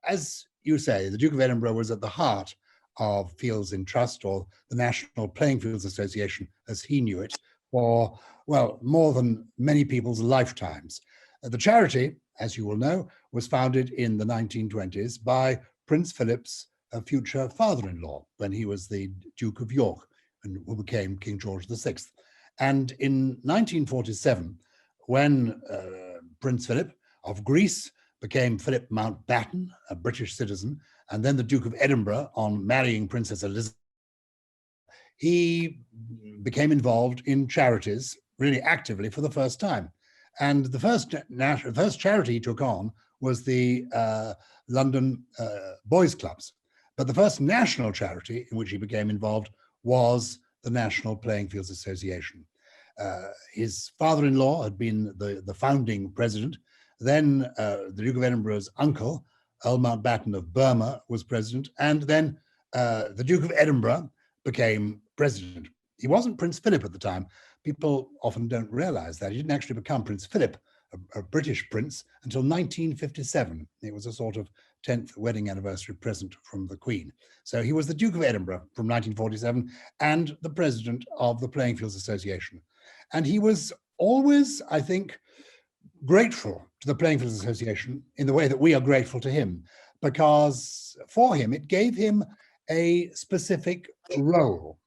As you say, the Duke of Edinburgh was at the heart of Fields in Trust, or the National Playing Fields Association, as he knew it, for, well, more than many people's lifetimes. The charity, as you will know, was founded in the 1920s by Prince Philip's future father-in-law when he was the Duke of York, and who became King George VI. And in 1947, when Prince Philip of Greece became Philip Mountbatten, a British citizen, and then the Duke of Edinburgh on marrying Princess Elizabeth, he became involved in charities really actively for the first time. And the first charity he took on was the London Boys Clubs. But the first national charity in which he became involved was the National Playing Fields Association. His father-in-law had been the founding president. Then the Duke of Edinburgh's uncle, Earl Mountbatten of Burma, was president. And then the Duke of Edinburgh became president. He wasn't Prince Philip at the time. People often don't realize that. He didn't actually become Prince Philip, a British prince, until 1957. It was a sort of 10th wedding anniversary present from the Queen. So he was the Duke of Edinburgh from 1947 and the president of the Playing Fields Association. And he was always, I think, grateful to the Playing Fields Association in the way that we are grateful to him, because for him, it gave him a specific role.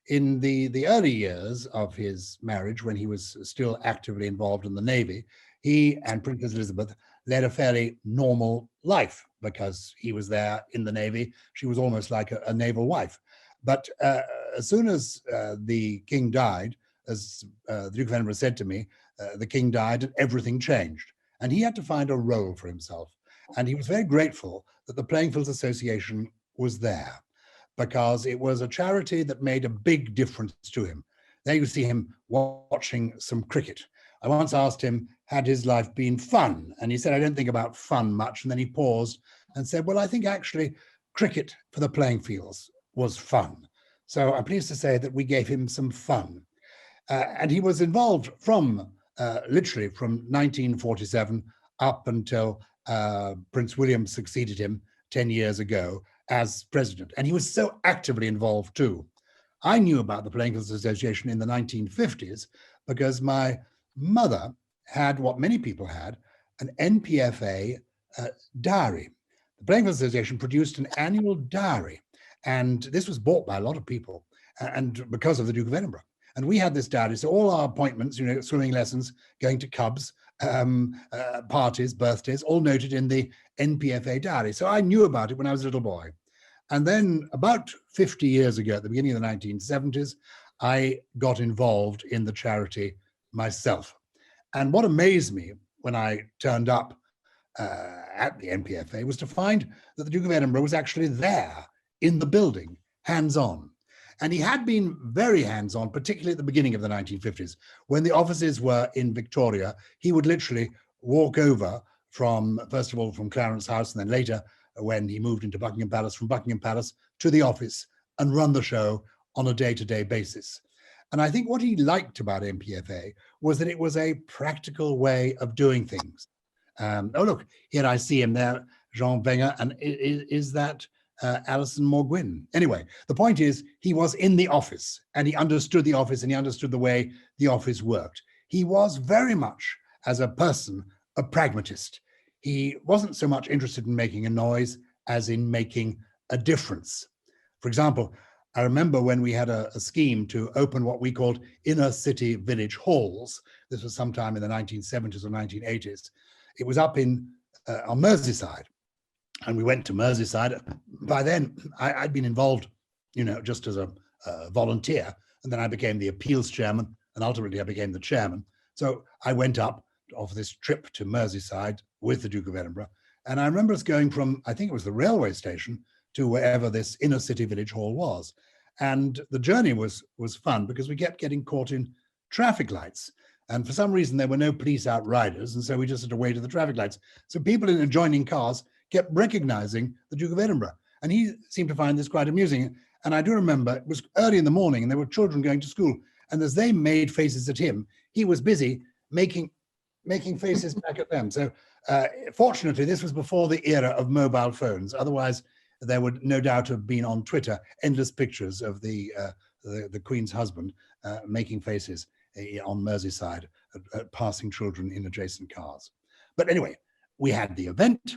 In the early years of his marriage, when he was still actively involved in the Navy, he and Princess Elizabeth led a fairly normal life because he was there in the Navy. She was almost like a naval wife. But as soon as the king died, as the Duke of Edinburgh said to me, the king died and everything changed. And he had to find a role for himself. And he was very grateful that the Playing Fields Association was there, because it was a charity that made a big difference to him. There you see him watching some cricket. I once asked him, had his life been fun? And he said, I don't think about fun much. And then he paused and said, well, I think actually cricket for the playing fields was fun. So I'm pleased to say that we gave him some fun. And he was involved from literally from 1947 up until Prince William succeeded him 10 years ago as president. And he was so actively involved too. I knew about the Playing Fields Association in the 1950s because my mother had what many people had, an NPFA diary. The Playing Fields Association produced an annual diary, and this was bought by a lot of people, and because of the Duke of Edinburgh. And we had this diary, so all our appointments, you know, swimming lessons, going to Cubs, parties, birthdays, all noted in the NPFA diary. So I knew about it when I was a little boy. And then about 50 years ago, at the beginning of the 1970s, I got involved in the charity myself. And what amazed me when I turned up at the NPFA was to find that the Duke of Edinburgh was actually there in the building, hands-on. And he had been very hands-on, particularly at the beginning of the 1950s. When the offices were in Victoria, he would literally walk over from, first of all, from Clarence House, and then later, when he moved into Buckingham Palace, from Buckingham Palace to the office and run the show on a day-to-day basis. And I think what he liked about NPFA was that it was a practical way of doing things. Oh, look, here I see him there, Jean Wenger, and is that Alison Morgwin? Anyway, the point is he was in the office and he understood the office and he understood the way the office worked. He was very much, as a person, a pragmatist. He wasn't so much interested in making a noise as in making a difference. For example, I remember when we had a scheme to open what we called inner city village halls. This was sometime in the 1970s or 1980s. It was up on Merseyside. And we went to Merseyside. By then, I'd been involved, you know, just as a volunteer. And then I became the appeals chairman. And ultimately, I became the chairman. So I went up of this trip to Merseyside with the Duke of Edinburgh. And I remember us going from, I think it was the railway station, to wherever this inner city village hall was. And the journey was fun because we kept getting caught in traffic lights. And for some reason, there were no police outriders. And so we just had to wait at the traffic lights. So people in adjoining cars kept recognizing the Duke of Edinburgh. And he seemed to find this quite amusing. And I do remember it was early in the morning and there were children going to school. And as they made faces at him, he was busy making faces back at them. So Fortunately, this was before the era of mobile phones. Otherwise, there would no doubt have been on Twitter endless pictures of the Queen's husband making faces on Merseyside at passing children in adjacent cars. But anyway, we had the event,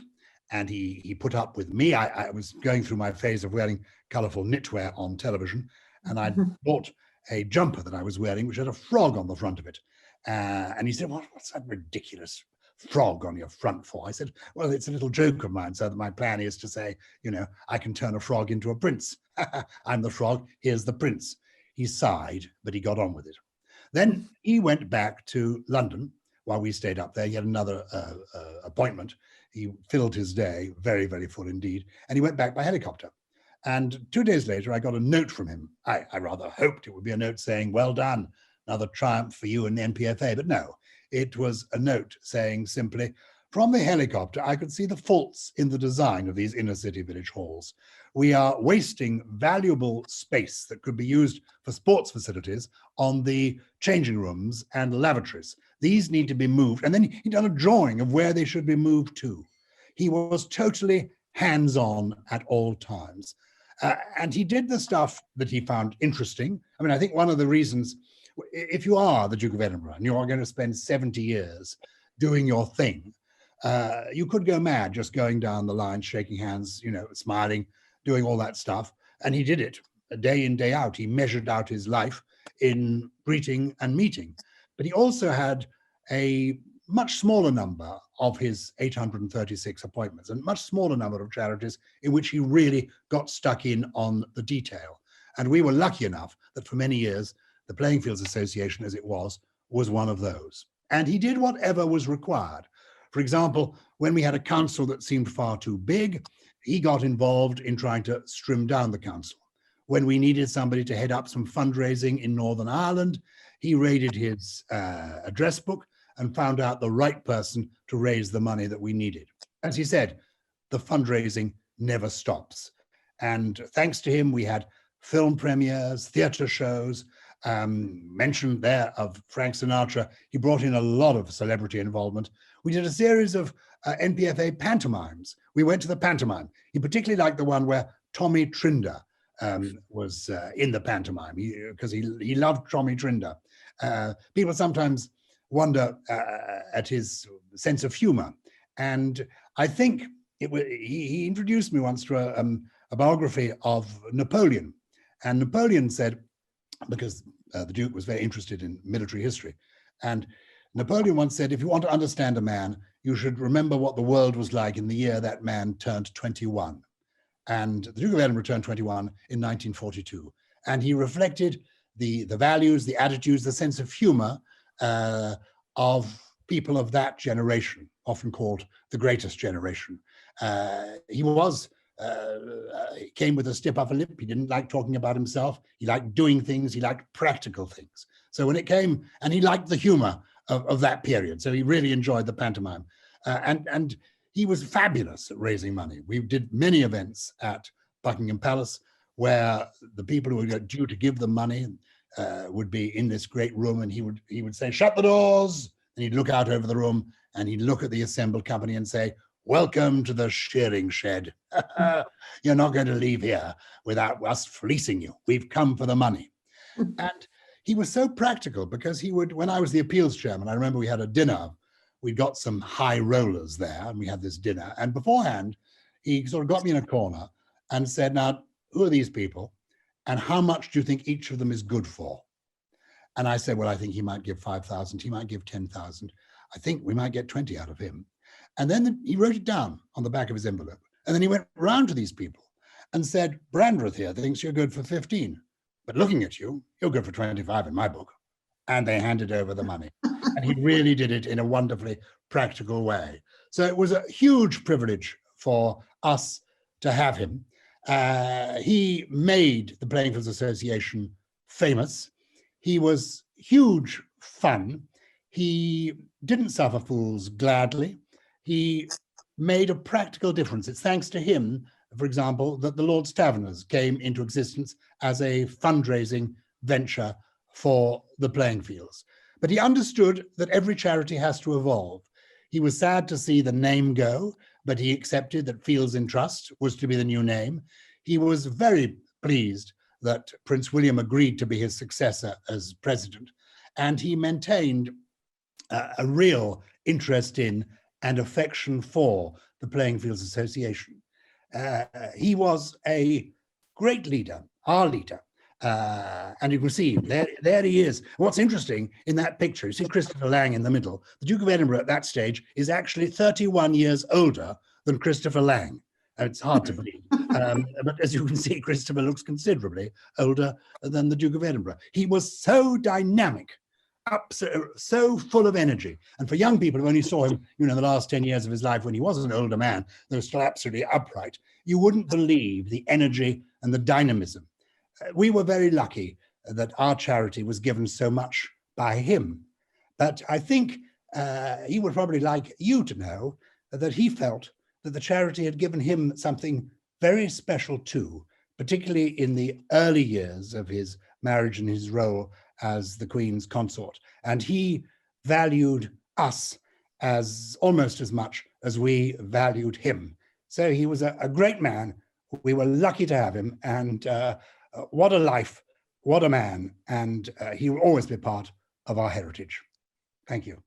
and he put up with me. I was going through my phase of wearing colourful knitwear on television, and I bought a jumper that I was wearing, which had a frog on the front of it. And he said, what's that ridiculous frog on your front for? I said, well, it's a little joke of mine, so that my plan is to say, I can turn a frog into a prince. I'm the frog, here's the prince. He sighed, but he got on with it. Then he went back to London while we stayed up there. He had another appointment. He filled his day, very, very full indeed, and he went back by helicopter. And 2 days later, I got a note from him. I rather hoped it would be a note saying, well done, another triumph for you and the NPFA, but no, it was a note saying simply, from the helicopter, I could see the faults in the design of these inner city village halls. We are wasting valuable space that could be used for sports facilities on the changing rooms and lavatories. These need to be moved. And then he'd done a drawing of where they should be moved to. He was totally hands-on at all times. And he did the stuff that he found interesting. I mean, I think one of the reasons, if you are the Duke of Edinburgh and you are going to spend 70 years doing your thing, you could go mad just going down the line, shaking hands, smiling, doing all that stuff. And he did it day in, day out. He measured out his life in greeting and meeting. But he also had a much smaller number of his 836 appointments and much smaller number of charities in which he really got stuck in on the detail. And we were lucky enough that for many years, the Playing Fields Association, as it was one of those. And he did whatever was required. For example, when we had a council that seemed far too big, he got involved in trying to trim down the council. When we needed somebody to head up some fundraising in Northern Ireland, he raided his address book and found out the right person to raise the money that we needed. As he said, the fundraising never stops. And thanks to him, we had film premieres, theatre shows, mentioned there of Frank Sinatra. He brought in a lot of celebrity involvement. We did a series of NPFA pantomimes. We went to the pantomime. He particularly liked the one where Tommy Trinder was in the pantomime, because he loved Tommy Trinder. People sometimes wonder at his sense of humor. And I think he introduced me once to a biography of Napoleon. And Napoleon said, because the Duke was very interested in military history, and Napoleon once said, if you want to understand a man, you should remember what the world was like in the year that man turned 21. And the Duke of Edinburgh turned 21 in 1942. And he reflected the values, the attitudes, the sense of humor of people of that generation, often called the greatest generation. He came with a stiff upper lip. He didn't like talking about himself. He liked doing things. He liked practical things. So when it came, and he liked the humor of that period. So he really enjoyed the pantomime. And he was fabulous at raising money. We did many events at Buckingham Palace where the people who were due to give them money would be in this great room, and he would say, shut the doors. And he'd look out over the room and he'd look at the assembled company and say, welcome to the shearing shed. You're not going to leave here without us fleecing you. We've come for the money. And he was so practical because he would, when I was the appeals chairman, I remember we had a dinner. We'd got some high rollers there and we had this dinner. And beforehand, he sort of got me in a corner and said, now, who are these people? And how much do you think each of them is good for? And I said, well, I think he might give 5,000. He might give 10,000. I think we might get 20 out of him. And then he wrote it down on the back of his envelope. And then he went round to these people and said, Brandreth here thinks you're good for 15. But looking at you, you're good for 25 in my book. And they handed over the money. And he really did it in a wonderfully practical way. So it was a huge privilege for us to have him. He made the Playing Fields Association famous. He was huge fun. He didn't suffer fools gladly. He made a practical difference. It's thanks to him, for example, that the Lord's Taverners came into existence as a fundraising venture for the playing fields. But he understood that every charity has to evolve. He was sad to see the name go, but he accepted that Fields in Trust was to be the new name. He was very pleased that Prince William agreed to be his successor as president, and he maintained a real interest in and affection for the Playing Fields Association. He was a great leader, our leader. And you can see, there he is. What's interesting in that picture, you see Christopher Lang in the middle. The Duke of Edinburgh at that stage is actually 31 years older than Christopher Lang. It's hard to believe. But as you can see, Christopher looks considerably older than the Duke of Edinburgh. He was so dynamic, so full of energy. And for young people who only saw him, the last 10 years of his life when he was an older man, though still absolutely upright, you wouldn't believe the energy and the dynamism. We were very lucky that our charity was given so much by him. But I think he would probably like you to know that he felt that the charity had given him something very special too, particularly in the early years of his marriage and his role as the Queen's consort. And he valued us as almost as much as we valued him. So he was a great man. We were lucky to have him, and what a life, what a man, and he will always be part of our heritage. Thank you.